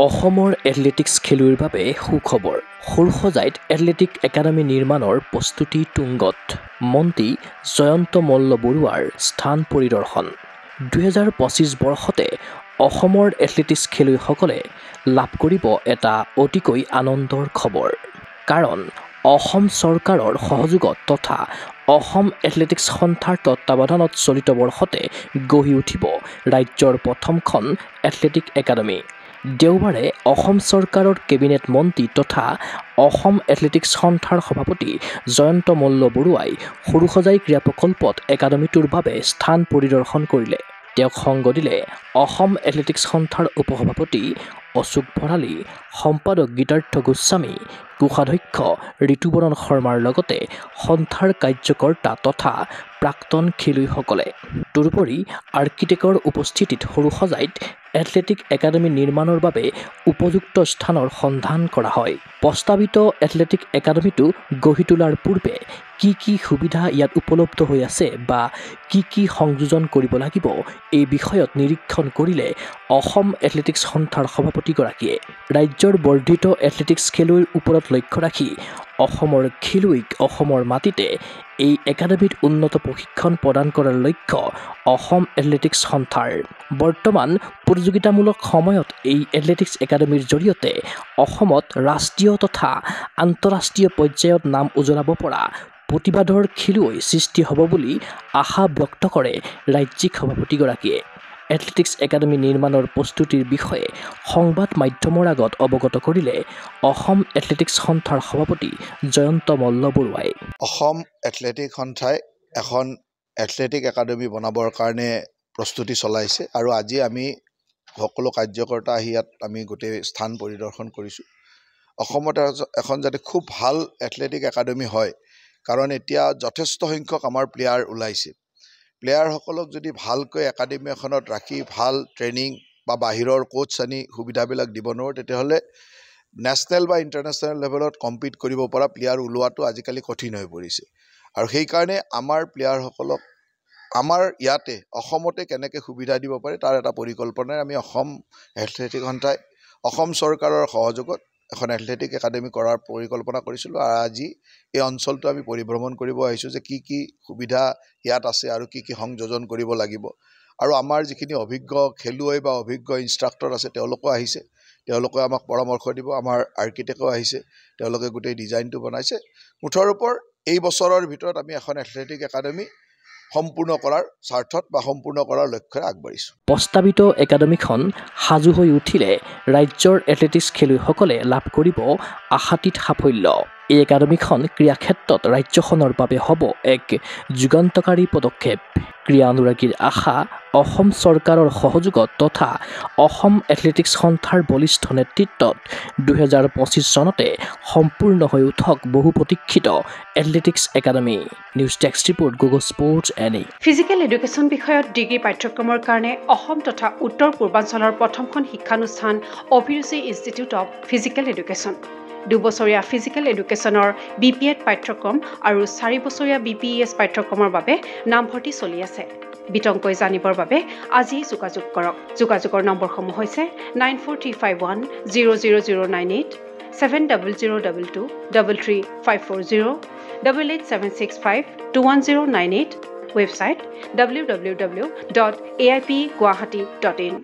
অসমৰ এথলেটিক্স খেলুৱৈৰ বাবে সুখবৰ। সৰুসজাইত এথলেটিক একাডেমী নিৰ্মাণৰ প্ৰস্তুতি তুংগত। মন্ত্ৰী জয়ন্ত মল্ল বৰুৱাৰ স্থান পৰিদৰ্শন। 2025 বৰ্ষতে অসমৰ এথলেটিক্স খেলুৱৈসকলে লাভ কৰিব এটা অতিকৈ আনন্দৰ খবৰ। কাৰণ অসম চৰকাৰৰ সহযোগত তথা অসম এথলেটিক্স সন্থাৰ তত্বাৱধানত চলিত বৰ্ষতে গঢ়ি উঠিব ৰাজ্যৰ প্ৰথমখন এথলেটিক একাডেমী। দেওবাৰে অসম চৰকাৰৰ কেবিনেট মন্ত্ৰী তথা অসম এথলেটিক্স সন্থাৰ সভাপতি জয়ন্ত মল্ল বৰুৱাই সৰুসজাই ক্ৰীড়া প্ৰকল্পত একাডেমীটোৰ বাবে স্থান পৰিদৰ্শন কৰিলে। তেওঁক সংগ দিলে অসম এথলেটিক্স সন্থাৰ উপসভাপতি অশোক ভৰালী, সম্পাদক গীতাৰ্থ গোস্বামী, কোষাধ্যক্ষ ঋতুবৰণ শৰ্মাৰ লগতে সন্থাৰ কাৰ্যকৰ্তা তথা প্ৰাক্তন খেলুৱৈসকলে। তদুপৰি আৰ্কিটেক্টৰ উপস্থিতিত সৰুসজাইত এথলেটিক একাডেমী নিৰ্মাণৰ বাবে উপযুক্ত স্থানৰ সন্ধান কৰা হয়। প্ৰস্তাৱিত এথলেটিক একাডেমীটো গঢ়ি তোলাৰ পূৰ্বে কি সুবিধা ইয়াত উপলব্ধ হৈ আছে বা কি সংযোজন কৰিব লাগিব এই বিষয়ত নিৰীক্ষণ কৰিলে অসম এথলেটিক্স সন্থাৰ সভাপতিগৰাকীয়ে। ৰাজ্যৰ বৰ্ধিত এথলেটিক্স খেলুৱৈৰ ওপৰত লক্ষ্য ৰাখি অসমৰ খেলুৱৈক অসমৰ মাটিতে এই একাডেমীত উন্নত প্ৰশিক্ষণ প্ৰদান কৰাৰ লক্ষ্য অসম এথলেটিক্স সন্থাৰ। বৰ্তমান প্ৰতিযোগিতামূলক সময়ত এই এথলেটিক্স একাডেমীৰ জৰিয়তে অসমত ৰাষ্ট্ৰীয় তথা আন্তঃৰাষ্ট্ৰীয় পৰ্যায়ত নাম উজ্বলাব পৰা প্ৰতিভাধৰ খেলুৱৈ সৃষ্টি হ'ব বুলি আশা ব্যক্ত কৰে ৰাজ্যিক সভাপতিগৰাকীয়ে। এথলেটিক্স একাডেমী নিৰ্মাণৰ প্ৰস্তুতিৰ বিষয়ে সংবাদ মাধ্যমৰ আগত অৱগত কৰিলে অসম এথলেটিক্স সন্থাৰ সভাপতি জয়ন্ত মল্ল বৰুৱাই। অসম এথলেটিক সন্থাই এখন এথলেটিক একাডেমী বনাবৰ কাৰণে প্ৰস্তুতি চলাইছে আৰু আজি আমি সকলো কাৰ্যকৰ্তা আহি ইয়াত আমি গোটেই স্থান পৰিদৰ্শন কৰিছোঁ। অসমত এখন যাতে খুব ভাল এথলেটিক একাডেমী হয়, কাৰণ এতিয়া যথেষ্ট সংখ্যক আমাৰ প্লেয়াৰ ওলাইছে। প্লেয়াৰসকলক যদি ভালকৈ একাডেমী এখনত ৰাখি ভাল ট্ৰেইনিং বা বাহিৰৰ কোচ আনি সুবিধাবিলাক দিব নোৱাৰোঁ, তেতিয়াহ'লে নেশ্যনেল বা ইণ্টাৰনেশ্যনেল লেভেলত কম্পিট কৰিব পৰা প্লেয়াৰ ওলোৱাটো আজিকালি কঠিন হৈ পৰিছে। আৰু সেইকাৰণে আমাৰ প্লেয়াৰসকলক আমাৰ ইয়াতে অসমতে কেনেকৈ সুবিধা দিব পাৰে তাৰ এটা পৰিকল্পনাৰে আমি অসম এথলেটিক সন্থাই অসম চৰকাৰৰ সহযোগত এখন এথলেটিক একাডেমী কৰাৰ পৰিকল্পনা কৰিছিলোঁ। আৰু আজি এই অঞ্চলটো আমি পৰিভ্ৰমণ কৰিব আহিছোঁ যে কি সুবিধা ইয়াত আছে আৰু কি সংযোজন কৰিব লাগিব। আৰু আমাৰ যিখিনি অভিজ্ঞ খেলুৱৈ বা অভিজ্ঞ ইনষ্ট্ৰাক্টৰ আছে তেওঁলোকো আহিছে, তেওঁলোকে আমাক পৰামৰ্শ দিব। আমাৰ আৰ্কিটেক্টো আহিছে, তেওঁলোকে গোটেই ডিজাইনটো বনাইছে। মুঠৰ ওপৰত এই বছৰৰ ভিতৰত আমি এখন এথলেটিক একাডেমী সম্পূৰ্ণ কৰাৰ স্বাৰ্থত বা সম্পূৰ্ণ কৰাৰ লক্ষ্যৰে আগবাঢ়িছোঁ। প্ৰস্তাৱিত একাডেমীখন সাজু হৈ উঠিলে ৰাজ্যৰ এথলেটিক্স খেলুৱৈসকলে লাভ কৰিব আশাতীত সাফল্য। এই একাডেমীখন ক্ৰীড়া ক্ষেত্ৰত ৰাজ্যখনৰ বাবে হ'ব এক যুগান্তকাৰী পদক্ষেপ। ক্ৰীড়া অনুৰাগীৰ আশা অসম চৰকাৰৰ সহযোগত তথা অসম এথলেটিক্স সন্থাৰ বলিষ্ঠ নেতৃত্বত 2025 চনতে সম্পূৰ্ণ হৈ উঠক বহু প্ৰতীক্ষিত athletics academy. News desk report Google sports এনি। ফিজিকেল এডুকেশ্যন বিষয়ত ডিগ্ৰী পাঠ্যক্ৰমৰ কাৰণে অসম তথা উত্তৰ পূৰ্বাঞ্চলৰ প্ৰথমখন শিক্ষানুষ্ঠান অভিৰুচি ইনষ্টিটিউট অৱ ফিজিকেল এডুকেশ্যন। 2 বছৰীয়া ফিজিকেল এডুকেশ্যনৰ BPEd পাঠ্যক্ৰম আৰু 4 বছৰীয়া BPES পাঠ্যক্ৰমৰ বাবে নামভৰ্তি চলি আছে। বিতংকৈ জানিবৰ বাবে আজি যোগাযোগ কৰক। যোগাযোগৰ নম্বৰসমূহ হৈছে 9335100098, 7002233540, 88765210998, ৱেবছাইট www.aipguwahati.in।